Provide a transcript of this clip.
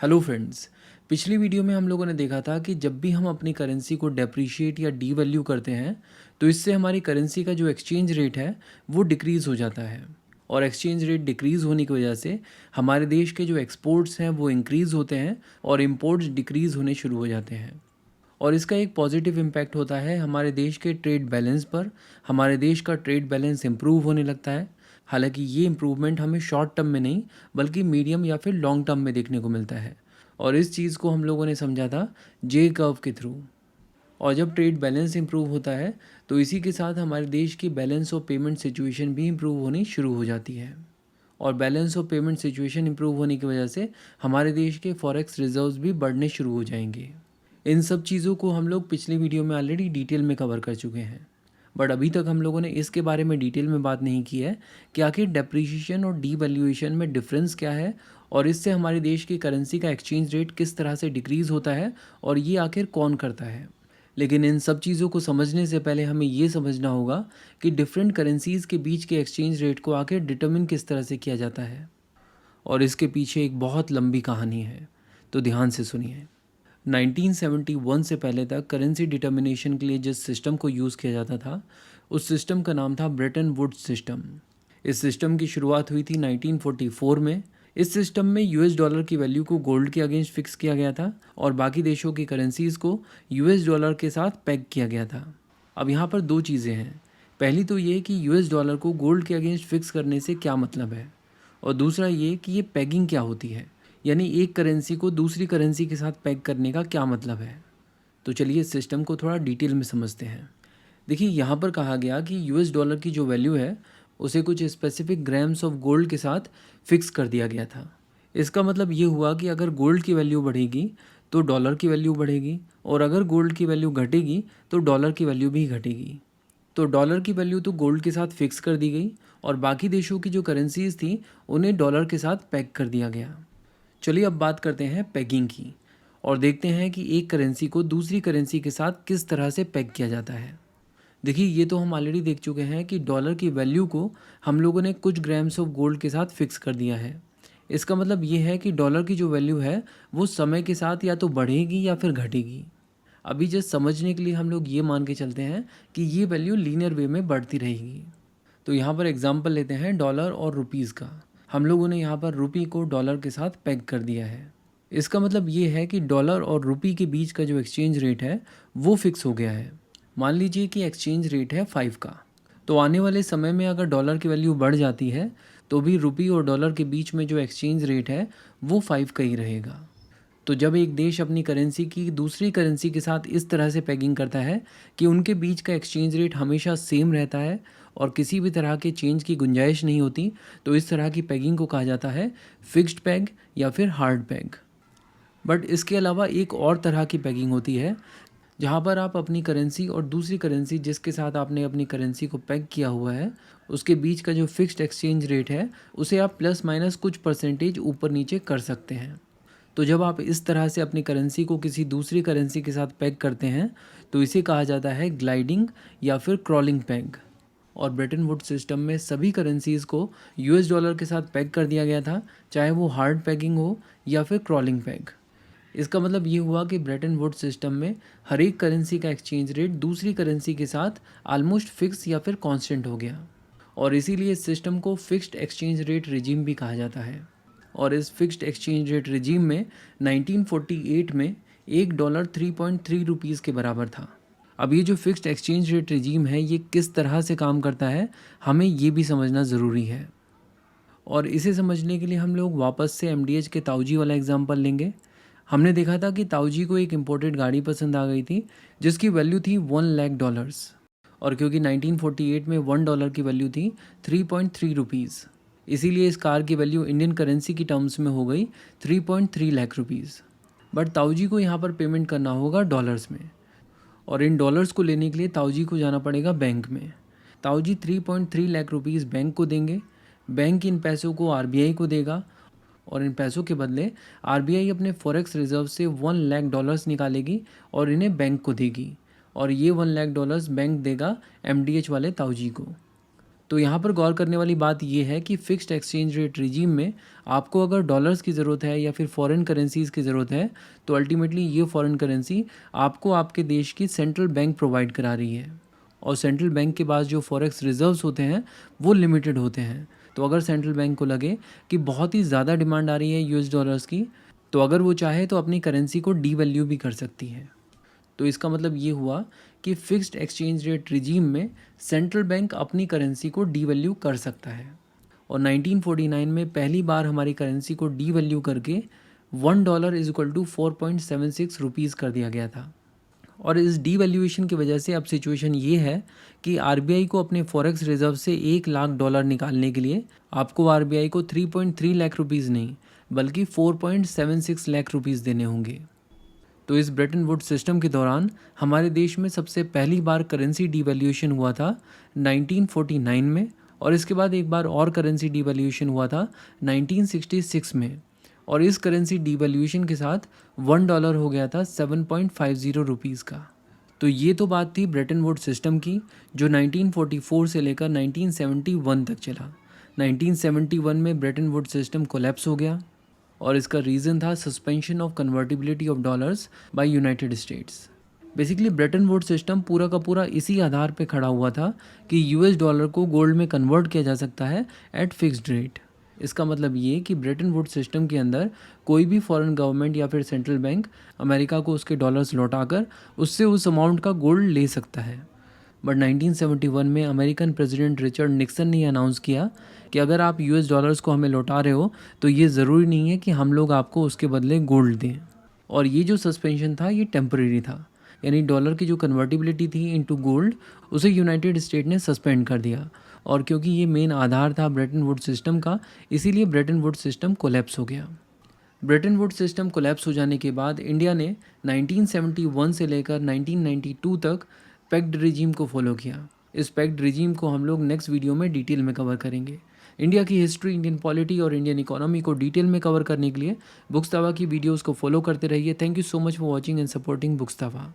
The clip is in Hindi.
Hello friends. पिछली वीडियो में हम लोगों ने देखा था कि जब भी हम अपनी करेंसी को डेप्रीशिएट या डीवैल्यू करते हैं तो इससे हमारी करेंसी का जो एक्सचेंज रेट है वो डिक्रीज़ हो जाता है। और एक्सचेंज रेट डिक्रीज़ होने की वजह से हमारे देश के जो एक्सपोर्ट्स हैं वो इंक्रीज़ होते हैं और इम्पोर्ट्स डिक्रीज़ होने शुरू हो जाते हैं। और इसका एक पॉजिटिव इम्पैक्ट होता है हमारे देश के ट्रेड बैलेंस पर। हमारे देश का ट्रेड बैलेंस इम्प्रूव होने लगता है। हालांकि ये इम्प्रूवमेंट हमें शॉर्ट टर्म में नहीं बल्कि मीडियम या फिर लॉन्ग टर्म में देखने को मिलता है। और इस चीज़ को हम लोगों ने समझा था जे कर्व के थ्रू। और जब ट्रेड बैलेंस इंप्रूव होता है तो इसी के साथ हमारे देश की बैलेंस ऑफ पेमेंट सिचुएशन भी इंप्रूव होनी शुरू हो जाती है। और balance of payment situation improve होने की वजह से हमारे देश के फॉरेक्स रिजर्व्स भी बढ़ने शुरू हो जाएंगे। इन सब चीज़ों को हम लोग पिछली वीडियो में ऑलरेडी डिटेल में कवर कर चुके हैं। बट अभी तक हम लोगों ने इसके बारे में डिटेल में बात नहीं की है कि आखिर डेप्रीशिएशन और डीवैल्यूएशन में डिफरेंस क्या है और इससे हमारे देश की करेंसी का एक्सचेंज रेट किस तरह से डिक्रीज़ होता है और ये आखिर कौन करता है। लेकिन इन सब चीज़ों को समझने से पहले हमें ये समझना होगा कि डिफरेंट करेंसीज़ के बीच के एक्सचेंज रेट को आखिर डिटर्मिन किस तरह से किया जाता है। और इसके पीछे एक बहुत लंबी कहानी है, तो ध्यान से सुनिए। 1971 से पहले तक करेंसी डिटर्मिनेशन के लिए जिस सिस्टम को यूज़ किया जाता था उस सिस्टम का नाम था ब्रेटन वुड्स सिस्टम। इस सिस्टम की शुरुआत हुई थी 1944 में। इस सिस्टम में यूएस डॉलर की वैल्यू को गोल्ड के अगेंस्ट फिक्स किया गया था और बाकी देशों की करेंसीज़ को यूएस डॉलर के साथ पेग किया गया था। अब यहाँ पर दो चीज़ें हैं। पहली तो ये कि यूएस डॉलर को गोल्ड के अगेंस्ट फिक्स करने से क्या मतलब है, और दूसरा ये कि ये पेगिंग क्या होती है, यानी एक करेंसी को दूसरी करेंसी के साथ पेग करने का क्या मतलब है। तो चलिए इस सिस्टम को थोड़ा डिटेल में समझते हैं। देखिए यहाँ पर कहा गया कि यूएस डॉलर की जो वैल्यू है उसे कुछ स्पेसिफिक ग्राम्स ऑफ गोल्ड के साथ फिक्स कर दिया गया था। इसका मतलब ये हुआ कि अगर गोल्ड की वैल्यू बढ़ेगी तो डॉलर की वैल्यू बढ़ेगी, और अगर गोल्ड की वैल्यू घटेगी तो डॉलर की वैल्यू भी घटेगी। तो डॉलर की वैल्यू तो गोल्ड के साथ फिक्स कर दी गई और बाकी देशों की जो करेंसीज थी उन्हें डॉलर के साथ पेग कर दिया गया। चलिए अब बात करते हैं पेगिंग की और देखते हैं कि एक करेंसी को दूसरी करेंसी के साथ किस तरह से पेग किया जाता है। देखिए ये तो हम ऑलरेडी देख चुके हैं कि डॉलर की वैल्यू को हम लोगों ने कुछ ग्राम्स ऑफ गोल्ड के साथ फिक्स कर दिया है। इसका मतलब ये है कि डॉलर की जो वैल्यू है वो समय के साथ या तो बढ़ेगी या फिर घटेगी। अभी जस्ट समझने के लिए हम लोग ये मान के चलते हैं कि ये वैल्यू लीनियर वे में बढ़ती रहेगी। तो यहाँ पर एग्जांपल लेते हैं डॉलर और रुपीज़ का। हम लोगों ने यहाँ पर रुपी को डॉलर के साथ पेग कर दिया है। इसका मतलब ये है कि डॉलर और रुपी के बीच का जो एक्सचेंज रेट है वो फिक्स हो गया है। मान लीजिए कि एक्सचेंज रेट है 5 का, तो आने वाले समय में अगर डॉलर की वैल्यू बढ़ जाती है तो भी रुपी और डॉलर के बीच में जो एक्सचेंज रेट है वो 5 का ही रहेगा। तो जब एक देश अपनी करेंसी की दूसरी करेंसी के साथ इस तरह से पेगिंग करता है कि उनके बीच का एक्सचेंज रेट हमेशा सेम रहता है और किसी भी तरह के चेंज की गुंजाइश नहीं होती, तो इस तरह की पेगिंग को कहा जाता है फिक्स्ड पेग या फिर हार्ड पेग। बट इसके अलावा एक और तरह की पेगिंग होती है जहाँ पर आप अपनी करेंसी और दूसरी करेंसी जिसके साथ आपने अपनी करेंसी को पेग किया हुआ है उसके बीच का जो फिक्स्ड एक्सचेंज रेट है उसे आप प्लस माइनस कुछ परसेंटेज ऊपर नीचे कर सकते हैं। तो जब आप इस तरह से अपनी करेंसी को किसी दूसरी करेंसी के साथ पेग करते हैं तो इसे कहा जाता है ग्लाइडिंग या फिर क्रॉलिंग पेग। और ब्रेटन वुड्स सिस्टम में सभी करेंसीज़ को यूएस डॉलर के साथ पेग कर दिया गया था, चाहे वो हार्ड पेगिंग हो या फिर क्रॉलिंग पेग। इसका मतलब ये हुआ कि ब्रेटन वुड्स सिस्टम में हर एक करेंसी का एक्सचेंज रेट दूसरी करेंसी के साथ ऑलमोस्ट फिक्स या फिर कांस्टेंट हो गया, और इसीलिए इस सिस्टम को फिक्स्ड एक्सचेंज रेट रिजीम भी कहा जाता है। और इस फिक्स्ड एक्सचेंज रेट रिजीम में 1948 में एक डॉलर 3.3 रुपीज़ के बराबर था। अब ये जो फिक्स्ड एक्सचेंज रेट रिजीम है ये किस तरह से काम करता है हमें ये भी समझना ज़रूरी है। और इसे समझने के लिए हम लोग वापस से एमडीएच के ताऊजी वाला एग्जांपल लेंगे। हमने देखा था कि ताऊजी को एक इम्पोर्टेड गाड़ी पसंद आ गई थी जिसकी वैल्यू थी $1,00,000, और क्योंकि 1948 में $1 की वैल्यू थी 3.3 रुपीज़, इसीलिए इस कार की वैल्यू इंडियन करेंसी की टर्म्स में हो गई 3.3 लाख रुपीज़। बट ताऊजी को यहाँ पर पेमेंट करना होगा डॉलर्स में, और इन डॉलर्स को लेने के लिए ताऊजी को जाना पड़ेगा बैंक में। ताऊजी 3.3 लाख रुपीज़ बैंक को देंगे, बैंक इन पैसों को आरबीआई को देगा, और इन पैसों के बदले आरबीआई अपने फॉरेक्स रिजर्व से $1,00,000 निकालेगी और इन्हें बैंक को देगी, और ये $1,00,000 बैंक देगा एमडीएच वाले ताऊजी को। तो यहाँ पर गौर करने वाली बात ये है कि फ़िक्स्ड एक्सचेंज रेट रिजीम में आपको अगर डॉलर्स की ज़रूरत है या फिर फॉरेन करेंसीज़ की ज़रूरत है, तो अल्टीमेटली ये फॉरेन करेंसी आपको आपके देश की सेंट्रल बैंक प्रोवाइड करा रही है। और सेंट्रल बैंक के पास जो फॉरेक्स रिजर्व्स होते हैं वो लिमिटेड होते हैं। तो अगर सेंट्रल बैंक को लगे कि बहुत ही ज़्यादा डिमांड आ रही है यूएस डॉलर्स की, तो अगर वो चाहे तो अपनी करेंसी को डीवैल्यू भी कर सकती है। तो इसका मतलब ये हुआ कि फ़िक्स्ड एक्सचेंज रेट रिजीम में सेंट्रल बैंक अपनी करेंसी को डीवैल्यू कर सकता है। और 1949 में पहली बार हमारी करेंसी को डीवैल्यू करके $1 इज इक्वल टू 4.76 रुपीज़ कर दिया गया था। और इस डीवैल्यूएशन की वजह से अब सिचुएशन ये है कि आरबीआई को अपने फॉरेक्स रिजर्व से $1 लाख निकालने के लिए आपको आरबीआई को 3.3 लाख रुपीज़ नहीं बल्कि 4.76 लाख रुपीज़ देने होंगे। तो इस ब्रेटन वुड्स सिस्टम के दौरान हमारे देश में सबसे पहली बार करेंसी डीवैल्यूएशन हुआ था 1949 में, और इसके बाद एक बार और करेंसी डीवैल्यूएशन हुआ था 1966 में। और इस करेंसी डीवैल्यूएशन के साथ $1 हो गया था 7.50 रुपीज़ का। तो ये तो बात थी ब्रेटन वुड्स सिस्टम की, जो 1944 से लेकर 1971 तक चला। 1971 में ब्रेटन वुड्स सिस्टम कोलैप्स हो गया और इसका रीज़न था suspension of convertibility of dollars by United States. Basically Bretton Woods system पूरा का पूरा इसी आधार पे खड़ा हुआ था कि यूएस डॉलर को गोल्ड में कन्वर्ट किया जा सकता है एट फिक्स्ड रेट। इसका मतलब ये कि ब्रेटन वुड्स सिस्टम के अंदर कोई भी फॉरेन गवर्नमेंट या फिर सेंट्रल बैंक अमेरिका को उसके डॉलर्स लौटाकर उससे उस अमाउंट का गोल्ड ले सकता है। बट 1971 में अमेरिकन प्रेसिडेंट रिचर्ड निक्सन ने अनाउंस किया कि अगर आप यूएस डॉलर्स को हमें लौटा रहे हो तो ये ज़रूरी नहीं है कि हम लोग आपको उसके बदले गोल्ड दें। और ये जो सस्पेंशन था ये टेम्परेरी था, यानी डॉलर की जो कन्वर्टिबिलिटी थी इनटू गोल्ड उसे यूनाइटेड स्टेट ने सस्पेंड कर दिया। और क्योंकि ये मेन आधार था ब्रेटन वुड्स सिस्टम का, इसीलिए ब्रेटन वुड्स सिस्टम कोलैप्स हो गया। ब्रेटन वुड्स सिस्टम कोलैप्स हो जाने के बाद इंडिया ने 1971 से लेकर 1992 तक पैक्ड रिजीम को फॉलो किया। इस पैक्ड रिजीम को हम लोग नेक्स्ट वीडियो में डिटेल में कवर करेंगे। इंडिया की हिस्ट्री, इंडियन पॉलिटी और इंडियन इकोनॉमी को डिटेल में कवर करने के लिए बुक्स तावा की वीडियोस को फॉलो करते रहिए। Thank you so much for watching and supporting books तावा।